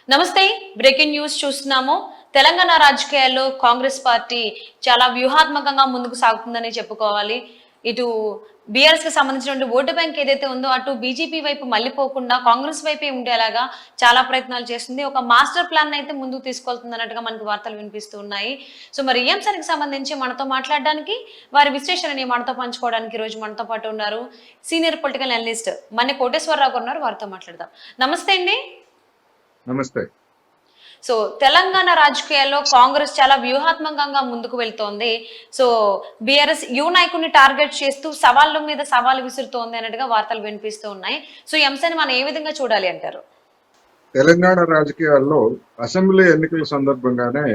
నమస్తే. Breaking news చూస్తున్నాము. తెలంగాణ రాజకీయాల్లో కాంగ్రెస్ పార్టీ చాలా వ్యూహాత్మకంగా ముందుకు సాగుతుందని చెప్పుకోవాలి. ఇటు బీఆర్ఎస్‌కి సంబంధించినటువంటి ఓటు బ్యాంక్ ఏదైతే ఉందో అటు బీజేపీ వైపు మళ్ళిపోకుండా కాంగ్రెస్ వైపే ఉండేలాగా చాలా ప్రయత్నాలు చేస్తుంది. ఒక మాస్టర్ ప్లాన్‌నయితే ముందుకు తీసుకెళ్తుందన్నట్టుగా మనకు వార్తలు వినిపిస్తూ ఉన్నాయి. సో, మరి ఈ అంశానికి సంబంధించి మనతో మాట్లాడడానికి, వారి విశ్లేషణని మనతో పంచుకోవడానికి ఈరోజు మనతో పాటు ఉన్నారు. Senior political analyst Manne Koteswararao గారు ఉన్నారు. వారితో మాట్లాడదాం. నమస్తే అండి. నమస్తే. సో తెలంగాణ రాజకీయాల్లో కాంగ్రెస్ చాలా వ్యూహాత్మకంగా ముందుకు వెళ్తోంది. సో బీఆర్ఎస్ యువ నాయకుడిని టార్గెట్ చేస్తూ సవాళ్ళ మీద సవాలు విసురుతోంది అన్నట్టుగా వార్తలు వినిపిస్తూ ఉన్నాయి. సో ఈ అంశాన్ని మనం ఏ విధంగా చూడాలి అంటారు? తెలంగాణ రాజకీయాల్లో అసెంబ్లీ ఎన్నికల సందర్భంగానే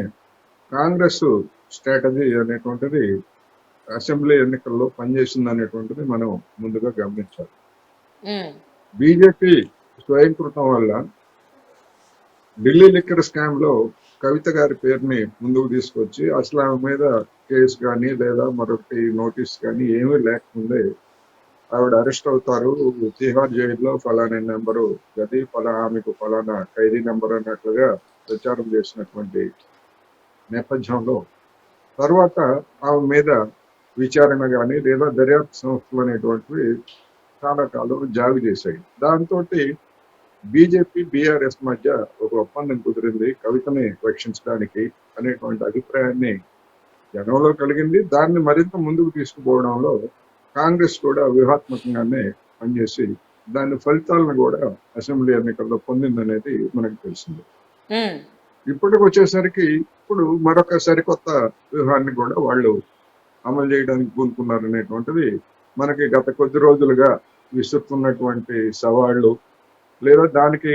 కాంగ్రెస్ స్ట్రాటజీ అనేటువంటిది అసెంబ్లీ ఎన్నికల్లో పనిచేసింది అనేటువంటిది మనం ముందుగా గమనించాలి. బీజేపీ స్వయంకృతం వల్ల ఢిల్లీ లిక్కర్ స్కామ్ లో కవిత గారి పేరుని ముందుకు తీసుకొచ్చి అసలు ఆమె మీద కేసు కానీ లేదా మరొకటి నోటీస్ కానీ ఏమీ లేకముందే ఆవిడ అరెస్ట్ అవుతారు, తిహార్ జైల్లో ఫలానా నెంబరు గది ఆమెకు ఫలానా ఖైదీ నెంబర్ అన్నట్లుగా ప్రచారం చేసినటువంటి నేపథ్యంలో తర్వాత ఆమె మీద విచారణ కానీ లేదా దర్యాప్తు సంస్థలు అనేటువంటివి చాలా కాలం జాగు చేశాయి. దాంతో బీజేపీ బీఆర్ఎస్ మధ్య ఒక ఒప్పందం కుదిరింది కవితని రక్షించడానికి అనేటువంటి అభిప్రాయాన్ని జనంలో కలిగింది. దాన్ని మరింత ముందుకు తీసుకుపోవడంలో కాంగ్రెస్ కూడా వ్యూహాత్మకంగానే పనిచేసి దాని ఫలితాలను కూడా అసెంబ్లీ ఎన్నికల్లో పొందిందనేది మనకు తెలిసింది. ఇప్పటికి వచ్చేసరికి ఇప్పుడు మరొక సరికొత్త వ్యూహాన్ని కూడా వాళ్ళు అమలు చేయడానికి పూనుకున్నారు అనేటువంటిది మనకి గత కొద్ది రోజులుగా విసురుతున్నటువంటి సవాళ్లు లేదా దానికి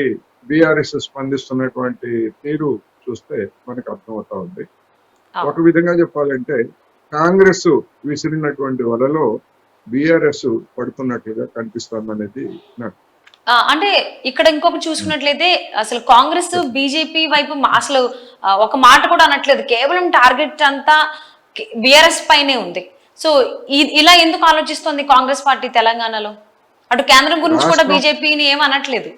బీఆర్ఎస్ స్పందిస్తున్నటువంటి తీరు చూస్తే మనకు అర్థమవుతా ఉంది. ఒక విధంగా చెప్పాలంటే కాంగ్రెస్ విసిరినటువంటి వలలో బీఆర్ఎస్ పడుతున్నట్లుగా కనిపిస్తుంది అనేది నాకు. అంటే ఇక్కడ ఇంకొక చూసుకున్నట్లయితే అసలు కాంగ్రెస్ బీజేపీ వైపు అసలు ఒక మాట కూడా అనట్లేదు. కేవలం టార్గెట్ అంతా బీఆర్ఎస్ పైనే ఉంది. సో ఇలా ఎందుకు ఆలోచిస్తోంది కాంగ్రెస్ పార్టీ తెలంగాణలో? అటు కేంద్రం గురించి కూడా బీజేపీని ఏం అనట్లేదు.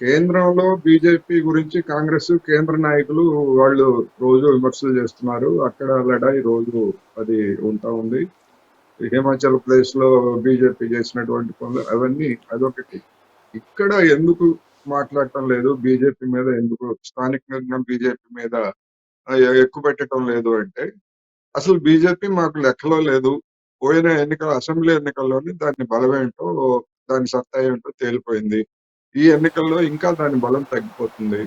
కేంద్రంలో బీజేపీ గురించి కాంగ్రెస్ కేంద్ర నాయకులు వాళ్ళు రోజు విమర్శలు చేస్తున్నారు. అక్కడ లడాయి రోజు అది ఉంటా ఉంది. హిమాచల్ ప్రదేశ్ లో బీజేపీ చేసినటువంటి పనులు అవన్నీ అదొకటి. ఇక్కడ ఎందుకు మాట్లాడటం లేదు, బీజేపీ మీద ఎందుకు స్థానికంగా బీజేపీ మీద ఎక్కువ పెట్టడం లేదు అంటే అసలు బీజేపీ మాకు లెక్కలో లేదు. పోయిన అసెంబ్లీ ఎన్నికల్లోని దాని బలమేంటో దాని సత్తా ఏంటో తేలిపోయింది. ఈ ఎన్నికల్లో ఇంకా దాని బలం తగ్గిపోతుంది.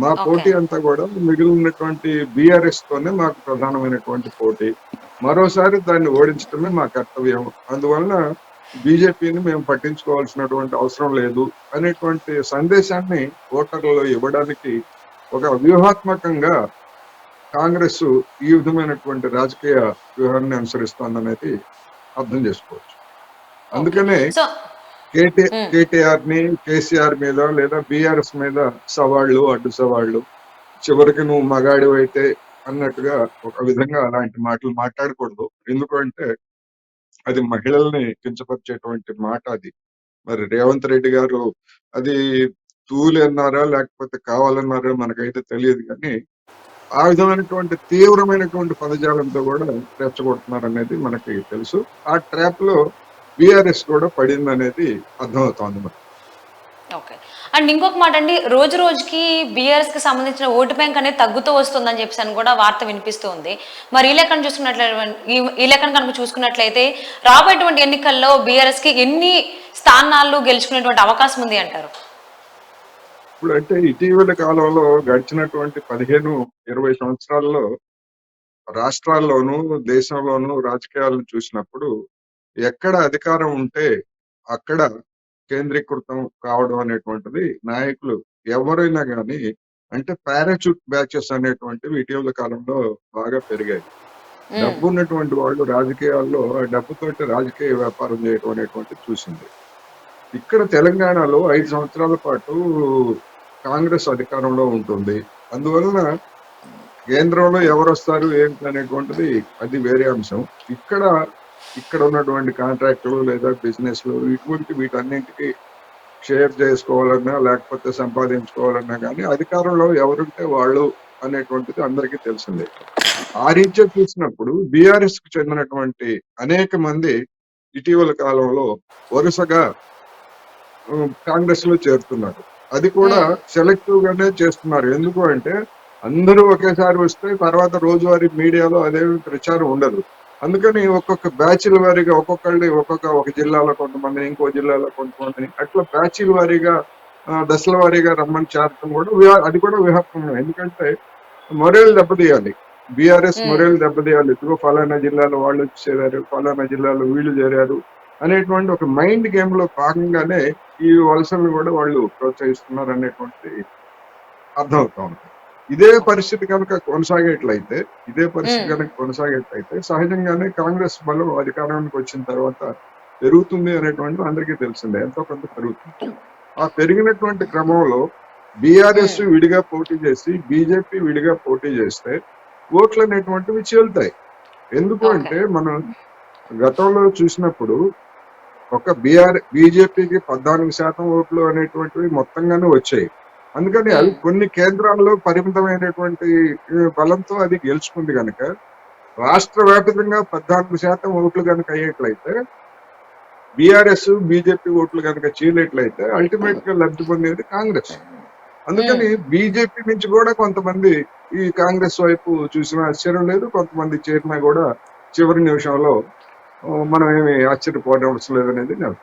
మా పోటీ అంతా కూడా మిగిలినటువంటి బీఆర్ఎస్ తోనే మాకు ప్రధానమైనటువంటి పోటీ. మరోసారి దాన్ని ఓడించడమే మా కర్తవ్యం. అందువలన బీజేపీని మేము పట్టించుకోవాల్సినటువంటి అవసరం లేదు అనేటువంటి సందేశాన్ని ఓటర్లలో ఇవ్వడానికి ఒక వ్యూహాత్మకంగా కాంగ్రెస్ ఈ విధమైనటువంటి రాజకీయ వ్యూహాన్ని అనుసరిస్తోందనేది అర్థం చేసుకోవచ్చు. అందుకనే కేటీఆర్ ని కేసీఆర్ మీద లేదా బీఆర్ఎస్ మీద సవాళ్లు అడ్డు సవాళ్లు, చివరికి నువ్వు మగాడి అయితే అన్నట్టుగా ఒక విధంగా అలాంటి మాటలు మాట్లాడకూడదు. ఎందుకంటే అది మహిళల్ని కించపరిచేటువంటి మాట. అది మరి రేవంత్ రెడ్డి గారు అది తూలి అన్నారా లేకపోతే కావాలన్నారా మనకైతే తెలియదు, కానీ ఆ విధమైనటువంటి తీవ్రమైనటువంటి పదజాలంతో కూడా రెచ్చగొడుతున్నారు అనేది మనకి తెలుసు. ఆ ట్రాప్ లో బీఆర్ఎస్ కూడా పడింది అనేది అర్థమవుతోంది మనకి. ఓకే. అండ్ ఇంకొక మాట అండి, రోజు రోజుకి బీఆర్ఎస్ కి సంబంధించిన ఓటు బ్యాంక్ అనేది తగ్గుతూ వస్తుందని చెప్పేసి కూడా వార్త వినిపిస్తుంది. మరి ఈ లెక్కను కనుక చూసుకున్నట్లయితే రాబోయేటువంటి ఎన్నికల్లో బీఆర్ఎస్ కి ఎన్ని స్థానాలు గెలుచుకునేటువంటి అవకాశం ఉంది అంటారు? ఇప్పుడు అంటే ఇటీవల కాలంలో గడిచినటువంటి 15-20 సంవత్సరాల్లో రాష్ట్రాల్లోనూ దేశంలోనూ రాజకీయాలను చూసినప్పుడు ఎక్కడ అధికారం ఉంటే అక్కడ కేంద్రీకృతం కావడం అనేటువంటిది నాయకులు ఎవరైనా కానీ అంటే పారాచూట్ బ్యాచెస్ అనేటువంటివి ఇటీవల కాలంలో బాగా పెరిగాయి. డబ్బు ఉన్నటువంటి వాళ్ళు రాజకీయాల్లో డబ్బుతోటి రాజకీయ వ్యాపారం చేయడం అనేటువంటిది చూసింది. ఇక్కడ తెలంగాణలో 5 సంవత్సరాల పాటు కాంగ్రెస్ అధికారంలో ఉంటుంది. అందువలన కేంద్రంలో ఎవరు వస్తారు ఏంటి అనేటువంటిది అది వేరే అంశం. ఇక్కడ ఉన్నటువంటి కాంట్రాక్టులు లేదా బిజినెస్లు వీటన్నింటికి షేర్ చేసుకోవాలన్నా లేకపోతే సంపాదించుకోవాలన్నా కానీ అధికారంలో ఎవరుంటే వాళ్ళు అనేటువంటిది అందరికీ తెలిసిందే. ఆ రీత్యా చూసినప్పుడు బీఆర్ఎస్ కు చెందినటువంటి అనేక మంది ఇటీవల కాలంలో వరుసగా కాంగ్రెస్ లో చేరుతున్నారు. అది కూడా సెలెక్టివ్ గానే చేస్తున్నారు. ఎందుకు అంటే అందరూ ఒకేసారి వస్తే తర్వాత రోజువారీ మీడియాలో అదేమి ప్రచారం ఉండదు. అందుకని ఒక్కొక్క బ్యాచ్ల వారీగా ఒక్కొక్కళ్ళని ఒక జిల్లాలో కొంతమంది, ఇంకో జిల్లాలో కొంతమందిని అట్లా బ్యాచ్ల వారీగా దశల వారీగా రమ్మని చేరటం కూడా అది కూడా వ్యూహాత్మకం. ఎందుకంటే మొరేలు దెబ్బతీయాలి. బీఆర్ఎస్ మొరేలు దెబ్బతీయాలి. ఇదిగో ఫలానా జిల్లాలో వాళ్ళు వచ్చి చేరారు, ఫలానా జిల్లాలో వీళ్ళు చేరారు అనేటువంటి ఒక మైండ్ గేమ్ లో భాగంగానే ఈ వలసలను కూడా వాళ్ళు ప్రోత్సహిస్తున్నారు అనేటువంటి అర్థమవుతా ఉంది. ఇదే పరిస్థితి కనుక కొనసాగేట్లయితే సహజంగానే కాంగ్రెస్ బలం అధికారానికి వచ్చిన తర్వాత పెరుగుతుంది అనేటువంటిది అందరికీ తెలిసిందే. ఎంతో కొంత పెరుగుతుంది. ఆ పెరిగినటువంటి క్రమంలో బీఆర్ఎస్ విడిగా పోటీ చేసి బీజేపీ విడిగా పోటీ చేస్తే ఓట్లు అనేటువంటివి చీలుతాయి. ఎందుకు అంటే మనం గతంలో చూసినప్పుడు ఒక బీజేపీకి 14% ఓట్లు అనేటువంటివి మొత్తంగానే వచ్చాయి. అందుకని అది కొన్ని కేంద్రాల్లో పరిమితమైనటువంటి బలంతో అది గెలుచుకుంది కనుక రాష్ట్ర వ్యాప్తంగా 14% ఓట్లు కనుక అయ్యేట్లయితే బీఆర్ఎస్ బీజేపీ ఓట్లు కనుక చీలేట్లయితే అల్టిమేట్ గా లబ్ధి పొందేది కాంగ్రెస్. అందుకని బీజేపీ నుంచి కూడా కొంతమంది ఈ కాంగ్రెస్ వైపు చూసిన ఆశ్చర్యం లేదు. కొంతమంది చేరినా కూడా చివరి నిమిషంలో మనం ఏమి ఆశ్చర్యపోవడం అవసరం లేదనేది నేను.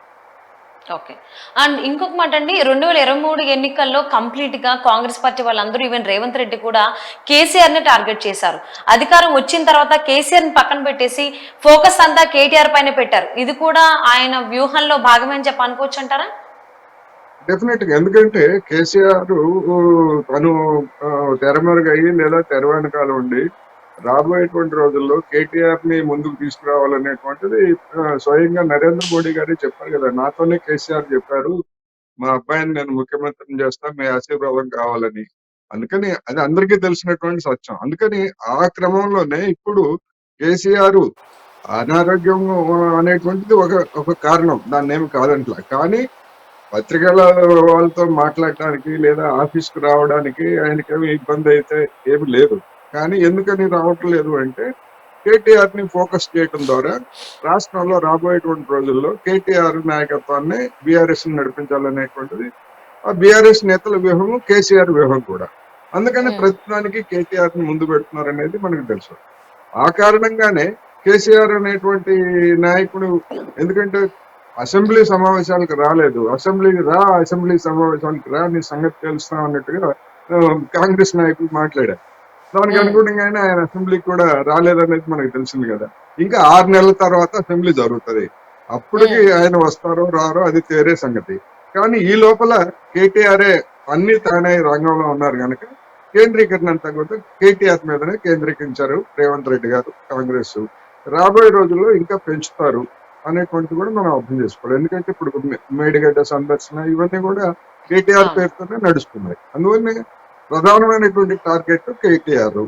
ఓకే. అండ్ ఇంకొక మాట అండి, 2023 ఎన్నికల్లో కంప్లీట్ గా కాంగ్రెస్ పార్టీ వాళ్ళందరూ ఈవెన్ రేవంత్ రెడ్డి కూడా కేసీఆర్ ని టార్గెట్ చేశారు. అధికారం వచ్చిన తర్వాత కేసీఆర్ ని పక్కన పెట్టేసి ఫోకస్ అంతా కేటీఆర్ పైన పెట్టారు. ఇది కూడా ఆయన వ్యూహంలో భాగమని చెప్పి అనుకోవచ్చు అంటారా? డెఫినెట్ గా. ఎందుకంటే కేసీఆర్ తను తెరమరుగయ్యి లేదా తెర వెనకాల ఉండి రాబోయేటువంటి రోజుల్లో కేటీఆర్ ని ముందుకు తీసుకురావాలనేటువంటిది స్వయంగా నరేంద్ర మోడీ గారే చెప్పారు కదా. నాతోనే కేసీఆర్ చెప్పారు, మా అబ్బాయిని నేను ముఖ్యమంత్రిని చేస్తా, మీ ఆశీర్వాదం కావాలని. అందుకని అది అందరికీ తెలిసినటువంటి సత్యం. అందుకని ఆ క్రమంలోనే ఇప్పుడు కేసీఆర్ అనారోగ్యం అనేటువంటిది ఒక కారణం, దాన్ని ఏమి కాదంట్లా. కానీ పత్రికల వాళ్ళతో మాట్లాడటానికి లేదా ఆఫీస్ కు రావడానికి ఆయనకేమి ఇబ్బంది అయితే ఏమి లేదు. కానీ ఎందుకని రావట్లేదు అంటే కేటీఆర్ ని ఫోకస్ చేయడం ద్వారా రాష్ట్రంలో రాబోయేటువంటి రోజుల్లో కేటీఆర్ నాయకత్వాన్ని బీఆర్ఎస్ నడిపించాలనేటువంటిది ఆ బీఆర్ఎస్ నేతల వ్యూహము, కేసీఆర్ వ్యూహం కూడా. అందుకని ప్రతిదానికి కేటీఆర్ ని ముందు పెడుతున్నారు అనేది మనకు తెలుసు. ఆ కారణంగానే కేసీఆర్ అనేటువంటి నాయకుడు, ఎందుకంటే అసెంబ్లీ సమావేశాలకు రాలేదు, అసెంబ్లీ సమావేశాలకు రా, నీ సంగతి తెలుస్తా అన్నట్టుగా కాంగ్రెస్ నాయకులు మాట్లాడారు. దానికి అనుగుణంగానే ఆయన అసెంబ్లీకి కూడా రాలేదనేది మనకు తెలిసింది కదా. ఇంకా 6 నెలల తర్వాత అసెంబ్లీ జరుగుతుంది. అప్పటికి ఆయన వస్తారో రారో అది వేరే సంగతి. కానీ ఈ లోపల కేటీఆర్ఏ అన్ని తానే రంగంలో ఉన్నారు కనుక కేంద్రీకరణ అంతా కూడా కేటీఆర్ మీదనే కేంద్రీకరించారు రేవంత్ రెడ్డి గారు, కాంగ్రెస్. రాబోయే రోజుల్లో ఇంకా పెంచుతారు అనేటువంటిది కూడా మనం అర్థం చేసుకోవాలి. ఎందుకంటే ఇప్పుడు మేడిగడ్డ సందర్శన ఇవన్నీ కూడా కేటీఆర్ పేరుతోనే నడుస్తున్నాయి. అందువల్లనే ప్రధానమైనటువంటి టార్గెట్ కేటీఆర్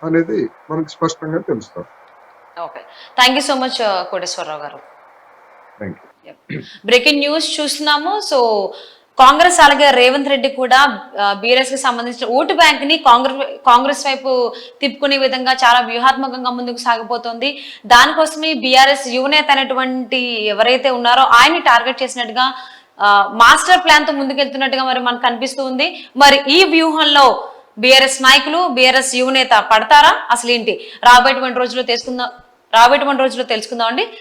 అనేది మనకు స్పష్టంగా తెలుస్తుంది. Okay, thank you so much Koteswararao garu. Thank you. Breaking news చూస్తున్నాము. సో కాంగ్రెస్ అలాగే రేవంత్ రెడ్డి కూడా బీఆర్ఎస్ కి సంబంధించిన ఓటు బ్యాంక్ ని కాంగ్రెస్ వైపు తిప్పుకునే విధంగా చాలా వ్యూహాత్మకంగా ముందుకు సాగిపోతుంది. దానికోసమే బీఆర్ఎస్ యువనేత అనేటువంటి ఎవరైతే ఉన్నారో ఆయన్ని టార్గెట్ చేసినట్టుగా మాస్టర్ ప్లాన్ తో ముందుకెళ్తున్నట్టుగా మరి మనకు కనిపిస్తూ ఉంది. మరి ఈ వ్యూహంలో బీఆర్ఎస్ నాయకులు, బీఆర్ఎస్ యువనేత పడతారా, అసలు ఏంటి రాబోయేటువంటి రోజుల్లో తెలుసుకుందాం అండి.